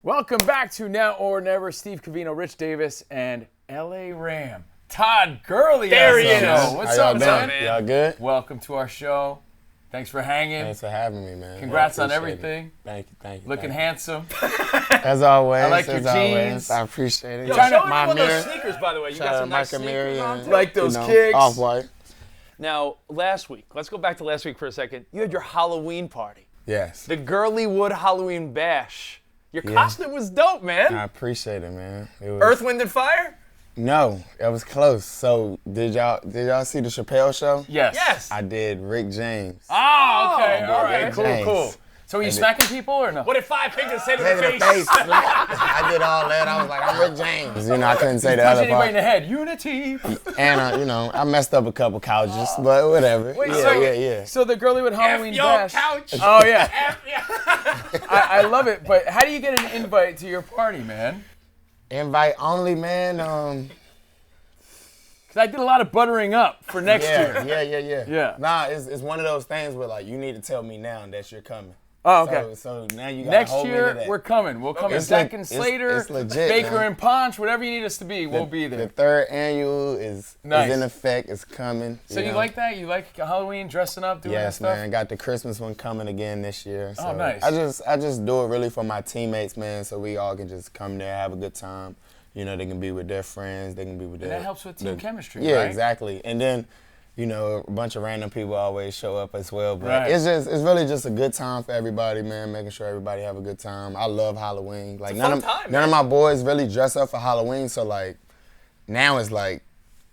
Welcome back to Now or Never. Steve Covino, Rich Davis, and L.A. Ram. Todd Gurley. There he is. What's up, man? Y'all good? Welcome to our show. Thanks for hanging. Thanks for having me, man. Congrats on everything. It. Thank you. Looking handsome. As always. I like your jeans. I appreciate it. Yo, show me one of those sneakers, by the way. You got some nice sneakers on too. Like those kicks. Off-white. Now, last week, let's go back to last week for a second. You had your Halloween party. Yes. The Gurleywood Halloween Bash. Your costume was dope, man. I appreciate it, man. It was, Earth, Wind, and Fire? No, it was close. So did y'all see the Chappelle show? Yes. I did Rick James. Oh, okay. Oh, All right. Rick Cool, James. cool. So were you smacking people or no? What did Five Fingers say to Hey, the the face? face. I did all that. I was like, I'm Rick James. I couldn't say the Punch other anybody part. in the head. Unity. And I messed up a couple couches, but whatever. Wait, yeah. So the Gurleywood Halloween F your Bash. couch. Oh, yeah. F yeah. I love it. But how do you get an invite to your party, man? Invite only, man. Because I did a lot of buttering up for next year. Yeah. Nah, it's one of those things where like you need to tell me now that you're coming. Oh, okay. So now you got Next hold me to year, that. we're coming. We'll come in It's Zach le- and it's- Slater, it's legit, Baker man. and Ponch, whatever you need us to be, we'll be The there. third annual is Nice. in effect. It's coming. So you know. like that? You like Halloween, dressing up, doing that Yes, stuff? man. Got the Christmas one coming again this year. So nice. I just do it really for my teammates, man, so we all can just come there, have a good time. You know, they can be with their friends. They can be with And their. that helps with team chemistry, Yeah, right? exactly. And then, a bunch of random people always show up as well. But Right. it's really just a good time for everybody, man. Making sure everybody have a good time. I love Halloween. Like It's a fun time, none of my boys really dress up for Halloween. So like, now it's like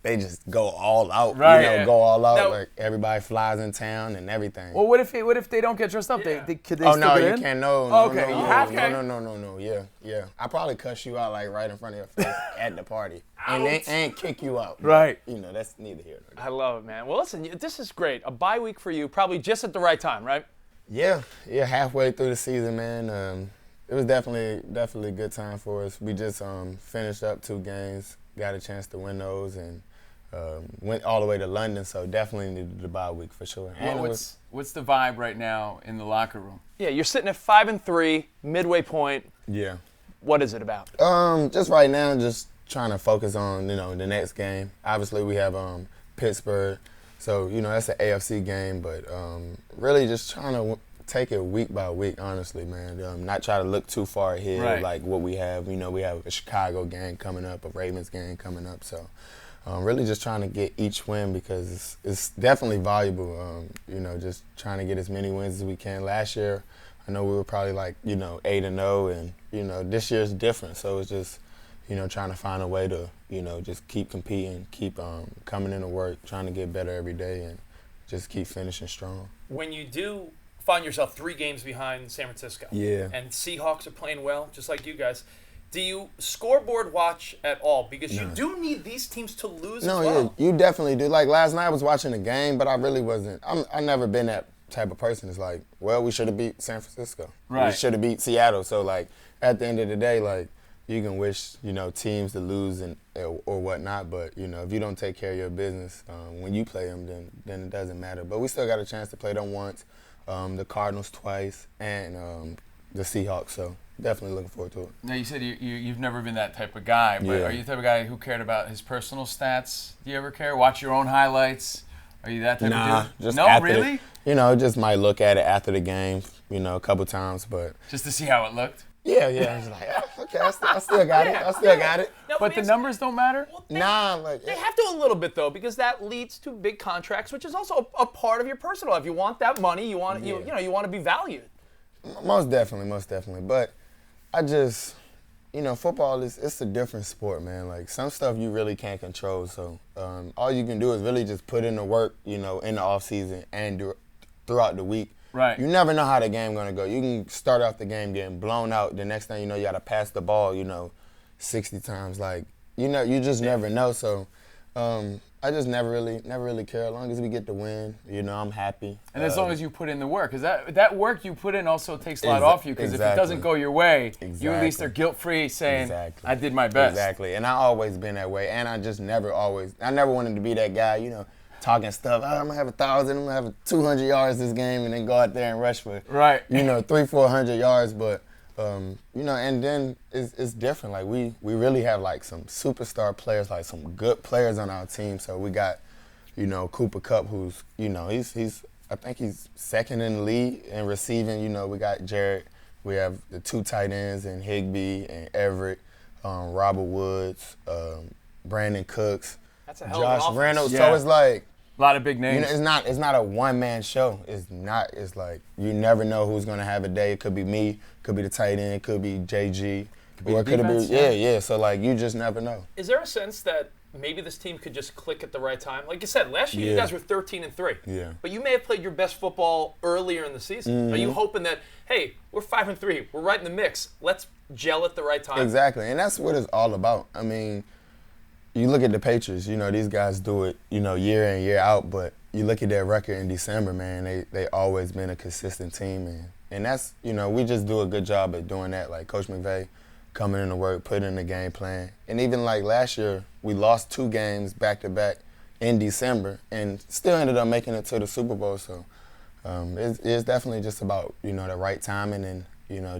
they just go all out. Right. Go all out. Now- like everybody flies in town and everything. Well, what if they don't get dressed up? Yeah. Could they Oh still no, get you in? can't. No, Oh, okay, no, you no, have to. no. Yeah. I probably cuss you out like right in front of your face at the party, and kick you out. Right. That's neither here nor there. I love it, man. Well, listen, this is great. A bye week for you, probably just at the right time, right? Yeah. Halfway through the season, man. It was definitely a good time for us. We just finished up 2 games, got a chance to win those, and went all the way to London. So definitely needed the bye week for sure. And What's the vibe right now in the locker room? Yeah, you're sitting at 5-3, midway point. yeah. What is it about? Just right now, just trying to focus on, the next game. Obviously, we have Pittsburgh, so, that's an AFC game, but really just trying to take it week by week, honestly, man. Not try to look too far ahead, Right. like what we have. We have a Chicago game coming up, a Ravens game coming up, so really just trying to get each win because it's definitely valuable, just trying to get as many wins as we can. Last year, I know we were probably like, 8-0, and, this year's different. So it's just, trying to find a way to, just keep competing, keep coming into work, trying to get better every day, and just keep finishing strong. When you do find yourself 3 games behind San Francisco, Yeah. and Seahawks are playing well, just like you guys, do you scoreboard watch at all? Because you do need these teams to lose as well. Yeah, you definitely do. Like last night I was watching the game, but I really wasn't. I never been that type of person. It's like, well, we should have beat San Francisco. Right. We should have beat Seattle. So like at the end of the day, like you can wish, teams to lose and or whatnot, but if you don't take care of your business when you play them, then it doesn't matter. But we still got a chance to play them once, the Cardinals twice, and the Seahawks. So definitely looking forward to it. Now, you said you've never been that type of guy, but Yeah. are you the type of guy who cared about his personal stats? Do you ever care? Watch your own highlights? Are you that type of dude? Just No, after really? Just might look at it after the game, a couple times, but Just to see how it looked? yeah, it's like, okay, I still got it. I still got it. No, But the numbers don't matter? Well, They have to a little bit though, because that leads to big contracts, which is also a part of your personal life. You want that money. You want you want to be valued. Most definitely. But I just, football it's a different sport, man. Like some stuff you really can't control. So all you can do is really just put in the work, in the off season and throughout the week. Right. You never know how the game gonna go. You can start off the game getting blown out. The next thing you know, you gotta pass the ball, 60 times. Like you just never know. So I just never really care. As long as we get the win, I'm happy. And as long as you put in the work, because that work you put in also takes a lot off you, because if it Exactly. doesn't go your way, you at least Exactly. are guilt-free saying, Exactly. I did my best. Exactly. And I always been that way. And I just never wanted to be that guy, talking stuff. I'm going to have 1,000, I'm going to have 200 yards this game, and then go out there and rush for, Right. 300-400 yards. But And then it's different. Like we really have like some superstar players, like some good players on our team. So we got, Cooper Kupp, who's, he's I think he's second in the league in receiving. We got Jared. We have the 2 tight ends in Higbee and Everett, Robert Woods, Brandon Cooks, That's a hell Josh of an Reynolds. Yeah. So it's like, A lot of big names. it's not a one-man show. It's like you never know who's going to have a day. It could be me, could be the tight end, could be JG. be Or the it could defense, be, yeah. So, like, you just never know. Is there a sense that maybe this team could just click at the right time? Like you said, last year you Yeah. guys were 13-3. Yeah. But you may have played your best football earlier in the season. Are you hoping that, hey, we're 5-3, we're right in the mix, let's gel at the right time? Exactly, and that's what it's all about. I mean, you look at the Patriots, these guys do it, year in, year out, but you look at their record in December, man, they always been a consistent team, and that's, we just do a good job at doing that. Like Coach McVay coming into work, putting in the game plan. And even like last year, we lost 2 games back-to-back in December and still ended up making it to the Super Bowl. So it's definitely just about, the right timing and,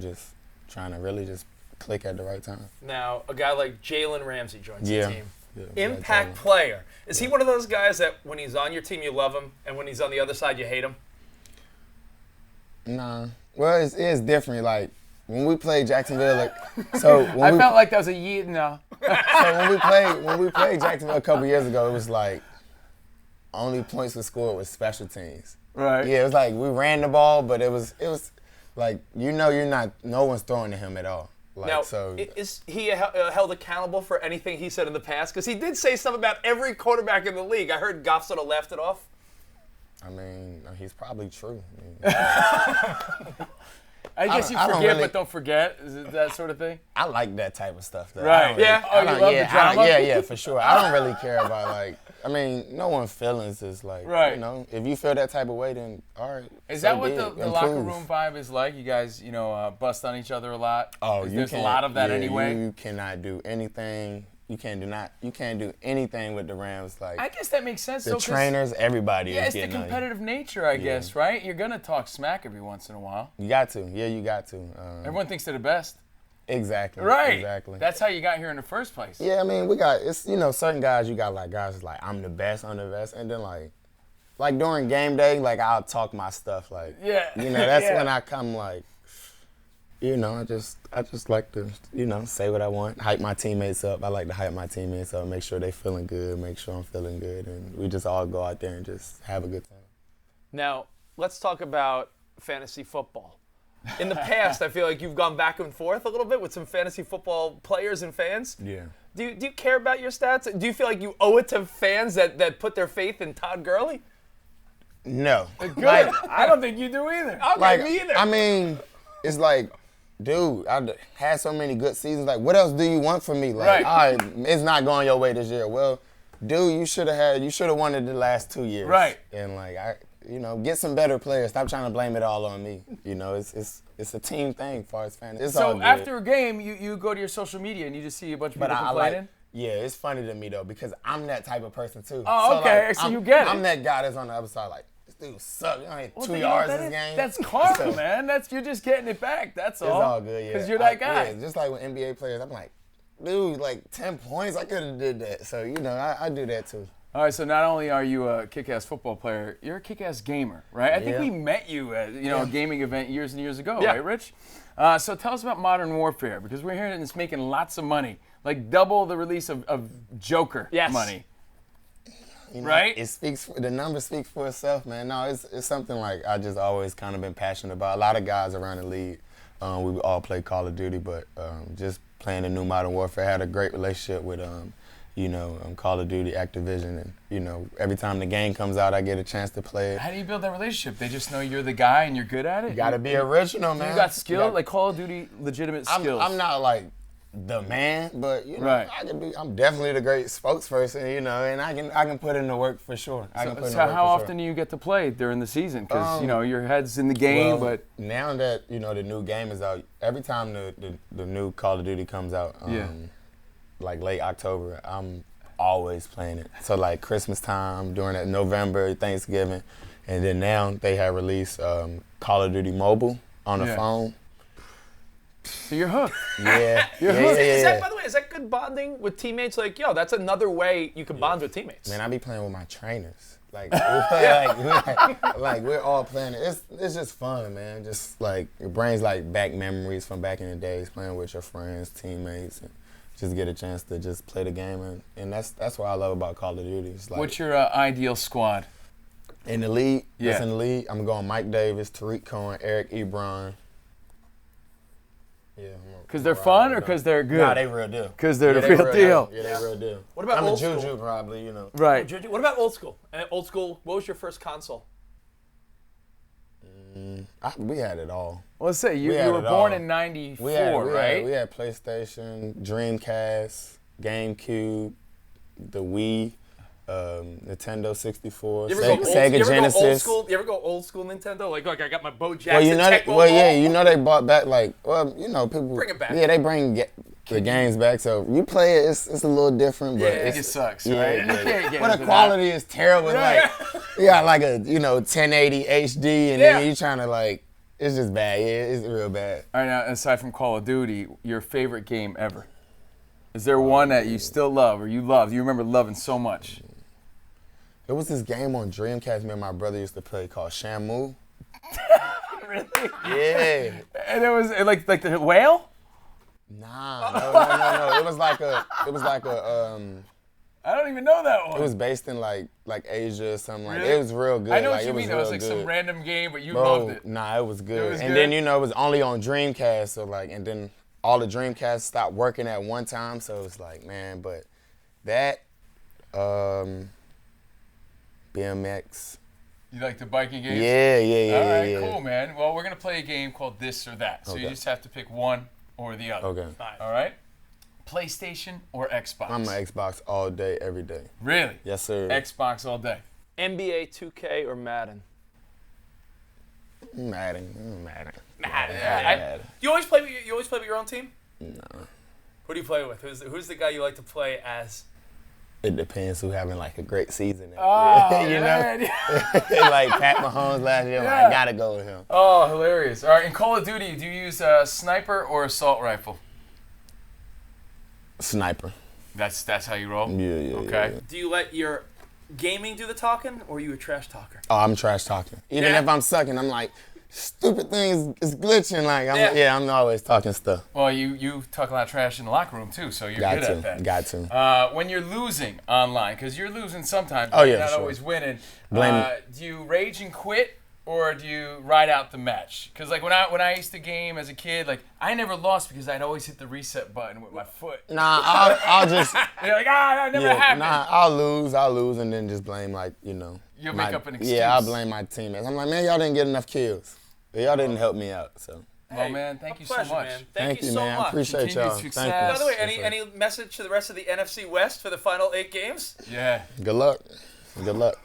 just trying to really just click at the right time. Now, a guy like Jalen Ramsey joins Yeah. the team. Yeah, Impact player. Is he one of those guys that when he's on your team you love him, and when he's on the other side you hate him? Nah. Well, it's different. Like, when we played Jacksonville, I felt like that was a year no. So when we played Jacksonville a couple years ago, it was like only points we scored was special teams. Right. Yeah, it was like we ran the ball, but it was like no one's throwing to him at all. Like, Now, so is he held accountable for anything he said in the past? Because he did say something about every quarterback in the league. I heard Goff sort of laughed it off. I mean, he's probably true. I guess you I don't forgive really- but don't forget. Is it that sort of thing? I like that type of stuff. Though. Right. I don't Yeah. Oh, you love the drama? Yeah, for sure. I don't really care about no one's feelings is like, Right. If you feel that type of way, then all right. Is so that what be the it. locker Improve. room vibe is like? You guys, bust on each other a lot? Oh, There's a lot of that anyway? You cannot do anything. You can't do anything with the Rams. Like I guess that makes sense. the though, 'cause- trainers, everybody Yeah, is it's the getting on you. competitive nature, I guess, right? You're going to talk smack every once in a while. You got to. Yeah, you got to. Everyone thinks they're the best. Exactly. Right. Exactly. That's how you got here in the first place. Yeah, I mean, we got certain guys. You got like guys that's like I'm the best, and then like during game day, like I'll talk my stuff. Like Yeah. that's Yeah. when I come like, I just like to say what I want, hype my teammates up. I like to hype my teammates up, make sure they feeling good, make sure I'm feeling good, and we just all go out there and just have a good time. Now, let's talk about fantasy football. In the past, I feel like you've gone back and forth a little bit with some fantasy football players and fans. Yeah. Do you care about your stats? Do you feel like you owe it to fans that put their faith in Todd Gurley? No. Good. I don't think you do either. Okay, me either. I mean, it's like, dude, I had so many good seasons. Like, what else do you want from me? Like, Right. all right, it's not going your way this year. Well, dude, you should have won it the last 2 years. Right. And like, get some better players. Stop trying to blame it all on me. It's a team thing as far as fans. It's all So good. after a game, you go to your social media and you just see a bunch of But people I complaining? like, yeah, it's funny to me though because I'm that type of person too. Oh, okay, so you get it. I'm that guy that's on the other side like, this dude sucks. You only had Well, 2 then you know what yards that this is? game. That's karma, So- man. You're just getting it back. That's all. It's all good, yeah. Because you're that guy. Yeah, just like with NBA players, I'm like, dude, like 10 points, I could have did that. So, I do that too. All right, so not only are you a kick-ass football player, you're a kick-ass gamer, right? I think Yeah. we met you at a gaming event years and years ago, Yeah. right, Rich? So tell us about Modern Warfare, because we're hearing it's making lots of money, like double the release of Joker Yes. money. Right? Right? The number speaks for itself, man. No, it's something like I just always kind of been passionate about. A lot of guys around the league, we all play Call of Duty, but just playing the new Modern Warfare, had a great relationship with Call of Duty, Activision, and every time the game comes out, I get a chance to play it. How do you build that relationship? They just know you're the guy and you're good at it? You gotta be original, man. You got skill, You got- like Call of Duty, legitimate skills. I'm not like the man, but Right. I'm definitely the great spokesperson, and I can put in the work for sure. So how often do you get to play during the season? Because your head's in the game, but now that the new game is out, every time the new Call of Duty comes out, like late October, I'm always playing it. So like Christmas time, during that November, Thanksgiving, and then now they have released Call of Duty Mobile on the phone. So you're hooked. Yeah. Is that, by the way, is that good bonding with teammates? Like, yo, that's another way you can bond with teammates. Man, I be playing with my trainers. Like, we play, like we're all playing. It's just fun, man. Just like it brings like back memories from back in the days, playing with your friends, teammates, and just get a chance to just play the game. And that's what I love about Call of Duty. It's like, What's your ideal squad? in the league? Yeah. What's in the league? I'm going Mike Davis, Tariq Cohen, Eric Ebron. Yeah. Because they're fun or because they're good? Nah, they real deal. Because they're Yeah, the they real deal. Yeah, they real deal. What about I'm old a Juju school? probably, you know. Right. What about old school? And old school, what was your first console? We had it all. Well, let's say you We had were it born all. in '94, We right? had PlayStation, Dreamcast, GameCube, the Wii, Nintendo 64, You ever Sega go Genesis. old school? You ever go old school Nintendo? Like I got my Bo Jackson. Well, you know, Tecmo well, yeah, ball. you know they brought back people Bring it back. Yeah, they bring the games back. So you play it, it's a little different, but It just sucks, yeah, right? yeah. You can't get But the into quality is terrible. Right. Like you got like a 1080 HD, and Yeah. then you trying to like it's just bad. Yeah, it's real bad. All right, now, aside from Call of Duty, your favorite game ever? Is there one that you still love or you remember loving so much? There was this game on Dreamcast me and my brother used to play called Shamu. Really? Yeah. And it was like the whale? Nah, no. It was like a I don't even know that one. it was based in like Asia or something like that. Really? It was real good. I know like, what you mean. It was like good. some random game, but you Bro, loved it. Nah, it was good. was and good? then it was only on Dreamcast, so like, and then all the Dreamcasts stopped working at one time, so it was like, man, but that, BMX. You like the biking games? Yeah. All right, yeah. cool, man. Well, we're going to play a game called This or That. So you Okay. just have to pick one or the other. Okay. All right? PlayStation or Xbox? I'm an Xbox all day, every day. Really? Yes, sir. Xbox all day. NBA 2K or Madden? Madden. You always play with your own team? No. Who do you play with? Who's the guy you like to play as? It depends who having like a great season. Oh, you know, man. like Pat Mahomes last year. Yeah. I gotta go with him. Oh, hilarious. All right, in Call of Duty, do you use a sniper or assault rifle? Sniper. That's how you roll? Yeah. Okay. Yeah. Do you let your gaming do the talking, or are you a trash talker? Oh, I'm trash talking. Even Yeah. if I'm sucking, I'm like, stupid things is glitching. Like, I'm always talking stuff. Well, you talk a lot of trash in the locker room, too, so you're Got good to. at that. Got to. When you're losing online, because you're losing sometimes, Oh, but yeah, you're not sure. always winning. Blame Do you rage and quit, or do you ride out the match? Because like when I used to game as a kid, like I never lost because I'd always hit the reset button with my foot. Nah, I'll just. You're like, that never happened. Nah, I'll lose, and then just blame like You'll make up an excuse. Yeah, I'll blame my teammates. I'm like, man, y'all didn't get enough kills. Y'all didn't help me out, so. Well, man, thank you pleasure, so much. man. Thank you so man. much. I appreciate Continued y'all. success. Thank By you. the way, Yes, sir. any message to the rest of the NFC West for the final 8 games? Yeah. Good luck. Good luck.